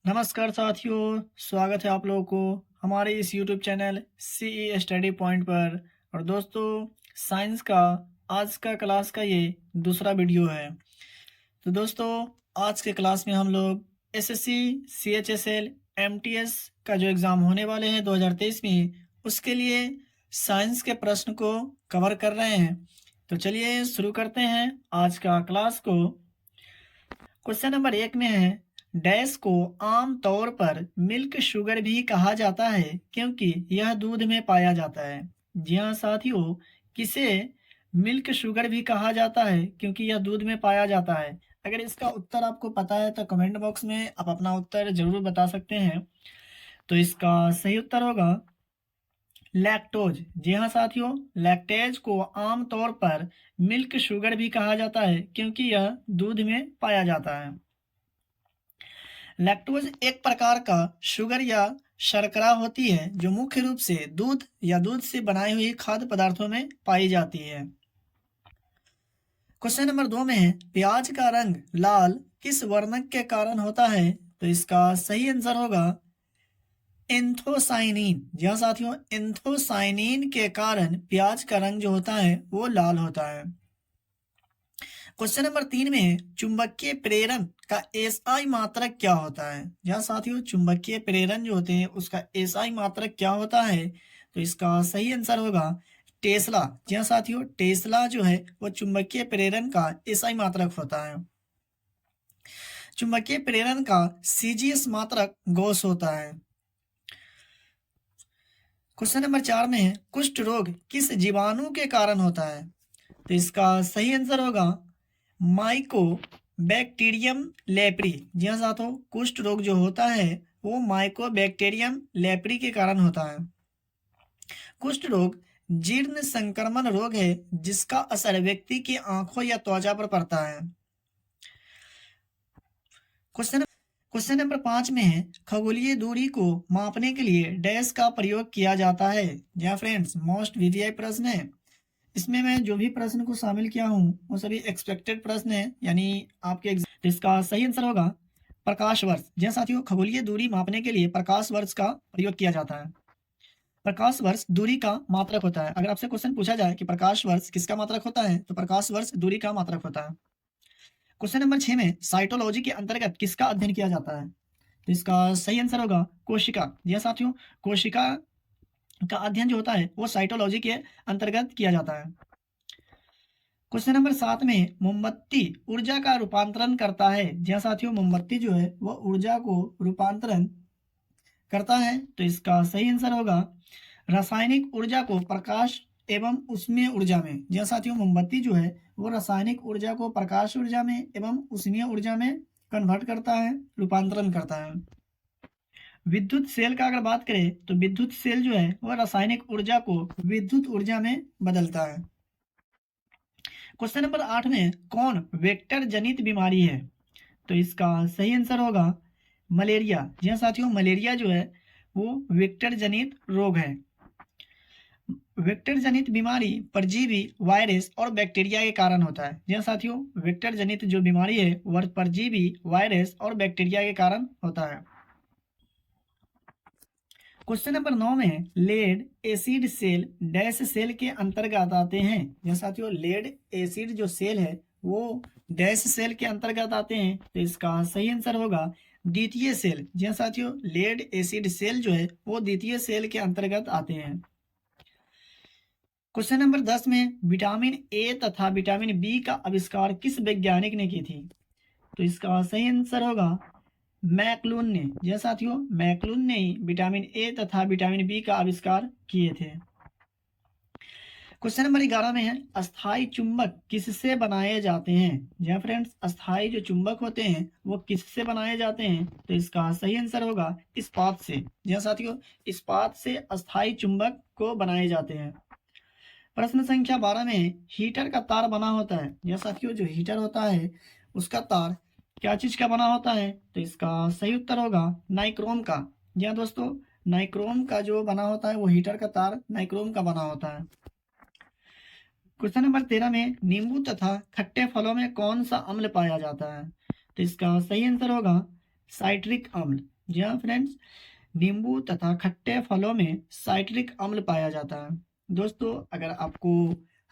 नमस्कार साथियों, स्वागत है आप लोगों को हमारे इस YouTube channel CE study point पर। और दोस्तों, साइंस का आज का क्लास का ये दूसरा वीडियो है। तो दोस्तों, आज के क्लास में हम लोग एसएससी, सीएचएसएल, एमटीएस का जो एग्ज़ाम होने वाले हैं 2023 में, उसके लिए साइंस के प्रश्न को कवर कर रहे हैं। तो चलिए शुरू करते हैं आज का क्लास को। क्वेश्चन नंबर 1 में है, डैश को आम तौर पर मिल्क शुगर भी कहा जाता है क्योंकि यह दूध में पाया जाता है। जी हाँ साथियों, किसे मिल्क शुगर भी कहा जाता है क्योंकि यह दूध में पाया जाता है। अगर इसका उत्तर आपको पता है तो कमेंट बॉक्स में आप अपना उत्तर जरूर बता सकते हैं। तो इसका सही उत्तर होगा लैक्टोज। जी हाँ साथियों, लैक्टेज को आम तौर पर मिल्क शुगर भी कहा जाता है क्योंकि यह दूध में पाया जाता है। लैक्टोज एक प्रकार का शुगर या शर्करा होती है जो मुख्य रूप से दूध या दूध से बनाई हुई खाद्य पदार्थों में पाई जाती है। क्वेश्चन नंबर 2 में है, प्याज का रंग लाल किस वर्णक के कारण होता है। तो इसका सही आंसर होगा एंथोसाइनिन। जी हाँ साथियों, एंथोसाइनिन के कारण प्याज का रंग जो होता है वो लाल होता है। क्वेश्चन नंबर 3 में है, चुंबकीय प्रेरण का एसआई मात्रक क्या होता है। जहाँ साथियों, चुंबकीय प्रेरण जो होते हैं उसका एसआई मात्रक क्या होता है। तो इसका सही आंसर होगा टेस्ला। जी हाँ साथियों, टेस्ला जो है वो चुंबकीय प्रेरण का एसआई मात्रक होता है। चुंबकीय प्रेरण का सीजीएस मात्रक गॉस होता है। क्वेश्चन नंबर 4 में है, कुष्ठ रोग किस जीवाणु के कारण होता है। तो इसका सही आंसर होगा माइको बैक्टीरियम लेप्री। जी हाँ साथियों, कुष्ठ रोग जो होता है वो माइको बैक्टीरियम लेप्री के कारण होता है। कुष्ठ रोग जीर्ण संक्रमण रोग है जिसका असर व्यक्ति की आंखों या त्वचा पर पड़ता है। क्वेश्चन नंबर 5 में है, खगोलीय दूरी को मापने के लिए डैश का प्रयोग किया जाता है। जी फ्रेंड्स, मोस्ट वीवीआई प्रश्न है। इसमें मैं जो भी प्रश्न को शामिल किया हूँ वो सभी एक्सपेक्टेड प्रश्न है, यानी आपके एग्जाम। इसका सही आंसर होगा प्रकाश वर्ष। जी साथियों, खगोलीय दूरी मापने के लिए प्रकाश वर्ष का प्रयोग किया जाता है। प्रकाश वर्ष दूरी का मात्रक होता है। अगर आपसे क्वेश्चन पूछा जाए कि प्रकाश वर्ष किसका मात्रक होता है तो प्रकाश वर्ष दूरी का मात्रक होता है। क्वेश्चन नंबर 6 में साइटोलॉजी के अंतर्गत किसका अध्ययन किया जाता है। तो इसका सही आंसर होगा कोशिका। जी साथियों, कोशिका का अध्ययन जो होता है वो साइटोलॉजी के अंतर्गत किया जाता है। क्वेश्चन नंबर 7 में, मोमबत्ती ऊर्जा का रूपांतरण करता है। जी साथियों, मोमबत्ती जो है वो ऊर्जा को रूपांतरण करता है। तो इसका सही आंसर होगा रासायनिक ऊर्जा को प्रकाश एवं उष्मीय ऊर्जा में। जी साथियों, मोमबत्ती जो है वो रासायनिक ऊर्जा को प्रकाश ऊर्जा में एवं उष्मीय ऊर्जा में कन्वर्ट करता है, रूपांतरण करता है। विद्युत सेल का अगर बात करें तो विद्युत सेल जो है वह रासायनिक ऊर्जा को विद्युत ऊर्जा में बदलता है। क्वेश्चन नंबर 8 में, कौन वेक्टर जनित बीमारी है। तो इसका सही आंसर होगा मलेरिया। जी हाँ साथियों, मलेरिया जो है वो वेक्टर जनित रोग है। वेक्टर जनित बीमारी परजीवी, वायरस और बैक्टीरिया के कारण होता है। जी हाँ साथियों, वेक्टर जनित जो बीमारी है वह परजीवी, वायरस और बैक्टीरिया के कारण होता है। क्वेश्चन नंबर 9 में है, lead acid cell dash cell के अंतर्गत आते हैं। जी साथियों, लेड एसिड जो सेल है वो डैश सेल के अंतर्गत आते हैं। तो इसका सही आंसर होगा द्वितीय सेल। जी हाँ साथियों, लेड एसिड सेल जो है वो द्वितीय सेल के अंतर्गत आते हैं। क्वेश्चन नंबर 10 में, विटामिन ए तथा विटामिन बी का आविष्कार किस वैज्ञानिक ने की थी। तो इसका सही आंसर होगा मैक्लून ने। जी साथियों, मैक्लून ने ही विटामिन ए तथा विटामिन बी का आविष्कार किए थे। क्वेश्चन नंबर 11 में है, अस्थाई चुंबक किससे बनाए जाते हैं। जी फ्रेंड्स, अस्थाई जो चुंबक होते हैं वो किससे बनाए जाते हैं। तो इसका सही आंसर होगा इस्पात से। जी साथियों, इस्पात से अस्थाई चुंबक को बनाए जाते हैं। प्रश्न संख्या 12 में, हीटर का तार बना होता है। जी साथियों, जो हीटर होता है उसका तार क्या चीज का बना होता है। तो इसका सही उत्तर होगा नाइक्रोम का। जी हाँ दोस्तों, नाइक्रोम का जो बना होता है वो हीटर का तार नाइक्रोम का बना होता है। क्वेश्चन नंबर 13 में, नींबू तथा खट्टे फलों में कौन सा अम्ल पाया जाता है। तो इसका सही आंसर होगा साइट्रिक अम्ल। जी हाँ फ्रेंड्स, नींबू तथा खट्टे फलों में साइट्रिक अम्ल पाया जाता है। दोस्तों, अगर आपको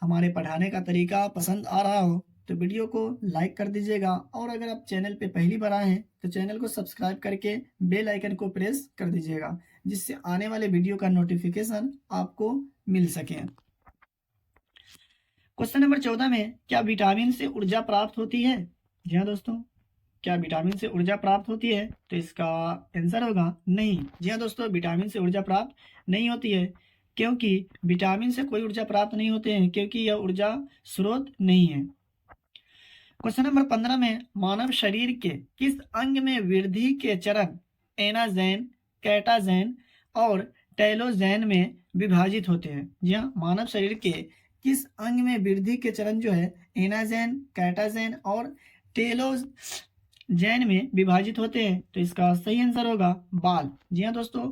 हमारे पढ़ाने का तरीका पसंद आ रहा हो तो वीडियो को लाइक कर दीजिएगा, और अगर आप चैनल पे पहली बार आए हैं तो चैनल को सब्सक्राइब करके बेल आइकन को प्रेस कर दीजिएगा, जिससे आने वाले वीडियो का नोटिफिकेशन आपको मिल सके। क्वेश्चन नंबर 14 में, क्या विटामिन से ऊर्जा प्राप्त होती है? जी हाँ दोस्तों, क्या विटामिन से ऊर्जा प्राप्त होती है? तो इसका आंसर होगा नहीं। जी हाँ दोस्तों, विटामिन से ऊर्जा प्राप्त नहीं होती है, क्योंकि विटामिन से कोई ऊर्जा प्राप्त नहीं होते हैं, क्योंकि यह ऊर्जा स्रोत नहीं है। क्वेश्चन नंबर 15 में, मानव शरीर के किस अंग में वृद्धि के चरण एनाजेन, कैटाजेन और टेलोजेन में विभाजित होते हैं? जी हाँ, मानव शरीर के किस अंग में वृद्धि के चरण जो है एनाजेन, कैटाजेन और टेलोजेन में विभाजित होते हैं? तो इसका सही आंसर होगा बाल। जी हाँ दोस्तों,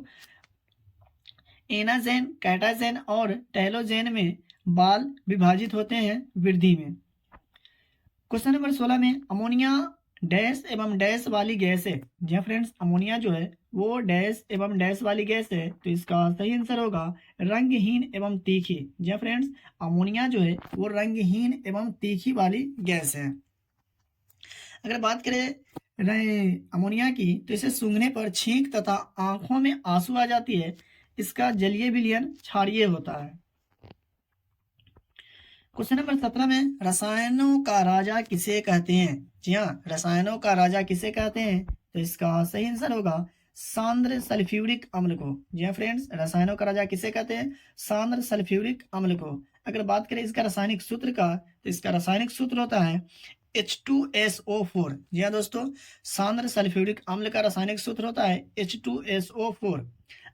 एनाजेन, कैटाजेन और टेलोजेन में बाल विभाजित होते हैं वृद्धि में। क्वेश्चन नंबर 16 में, अमोनिया डैश एवं डैश वाली गैस है? जी हाँ फ्रेंड्स, अमोनिया जो है वो डैश एवं डैश वाली गैस है, तो इसका सही आंसर होगा रंगहीन एवं तीखी। जी हाँ फ्रेंड्स, अमोनिया जो है वो रंगहीन एवं तीखी वाली गैस है। अगर बात करें अमोनिया की, तो इसे सूंघने पर छींक तथा आंखों में आंसू आ जाती है। इसका जलीय विलयन क्षारीय होता है। क्वेश्चन नंबर 17 में, रसायनों का राजा किसे कहते हैं? जी हाँ, रसायनों का राजा किसे कहते हैं? तो इसका सही आंसर होगा सांद्र सल्फ्यूरिक अम्ल को। जी हाँ फ्रेंड्स, रसायनों का राजा किसे कहते हैं? सांद्र सल्फ्यूरिक अम्ल को। अगर बात करें इसका रासायनिक सूत्र का, तो इसका रासायनिक सूत्र होता है H2SO4। जी हाँ दोस्तों, सांद्र सल्फ्यूरिक अम्ल का रासायनिक सूत्र होता है H2SO4।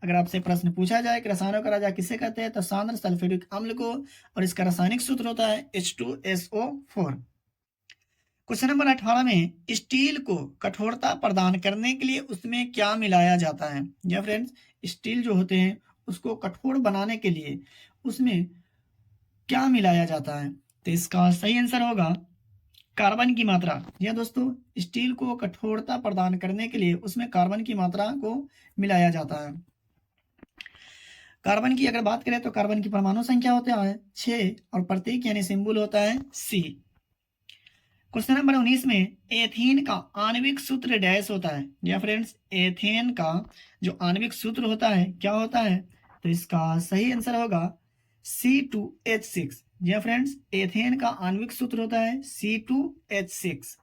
अगर आपसे प्रश्न पूछा जाए कि रसायनों का राजा किसे कहते हैं, तो सांद्र सल्फ्यूरिक अम्ल को, और इसका रासायनिक सूत्र होता है H2SO4। क्वेश्चन नंबर 18 में, स्टील को कठोरता प्रदान करने के लिए उसमें क्या मिलाया जाता है? या फ्रेंड्स, स्टील जो होते हैं उसको कठोर बनाने के लिए उसमें क्या मिलाया जाता है? तो इसका सही आंसर होगा कार्बन की मात्रा। जी हाँ दोस्तों, स्टील को कठोरता प्रदान करने के लिए उसमें कार्बन की मात्रा को मिलाया जाता है। कार्बन की अगर बात करें तो कार्बन की परमाणु संख्या होता है 6 और प्रतीक यानी सिंबल होता है C। क्वेश्चन नंबर 19 में, एथेन का आणविक सूत्र डैश होता है? या फ्रेंड्स, एथेन का जो आणविक सूत्र होता है क्या होता है? तो इसका सही आंसर होगा C2H6। जी हाँ फ्रेंड्स, एथेन का आणविक सूत्र होता है C2H6।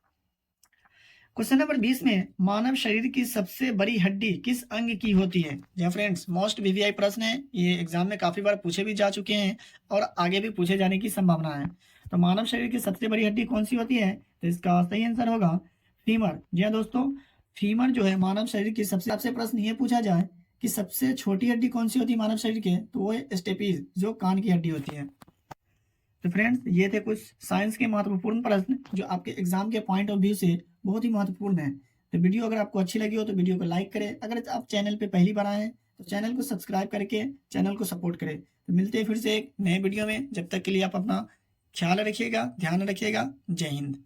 क्वेश्चन नंबर 20 में, मानव शरीर की सबसे बड़ी हड्डी किस अंग की होती है? जी फ्रेंड्स, मोस्ट वीवीआई प्रश्न है, ये एग्जाम में काफी बार पूछे भी जा चुके हैं और आगे भी पूछे जाने की संभावना है। तो मानव शरीर की सबसे बड़ी हड्डी कौन सी होती है? तो इसका सही आंसर होगा फीमर। जी हाँ दोस्तों, फीमर जो है मानव शरीर की सबसे, आपसे प्रश्न ये पूछा जाए कि सबसे छोटी हड्डी कौन सी होती है मानव शरीर के, तो वो है स्टेपीज, जो कान की हड्डी होती है। तो फ्रेंड्स, ये थे कुछ साइंस के महत्वपूर्ण प्रश्न जो आपके एग्जाम के पॉइंट ऑफ व्यू से बहुत ही महत्वपूर्ण है। तो वीडियो अगर आपको अच्छी लगी हो तो वीडियो को लाइक करें। अगर आप चैनल पे पहली बार आए हैं तो चैनल को सब्सक्राइब करके चैनल को सपोर्ट करें। तो मिलते हैं फिर से एक नए वीडियो में। जब तक के लिए आप अपना ख्याल रखिएगा, ध्यान रखिएगा। जय हिंद।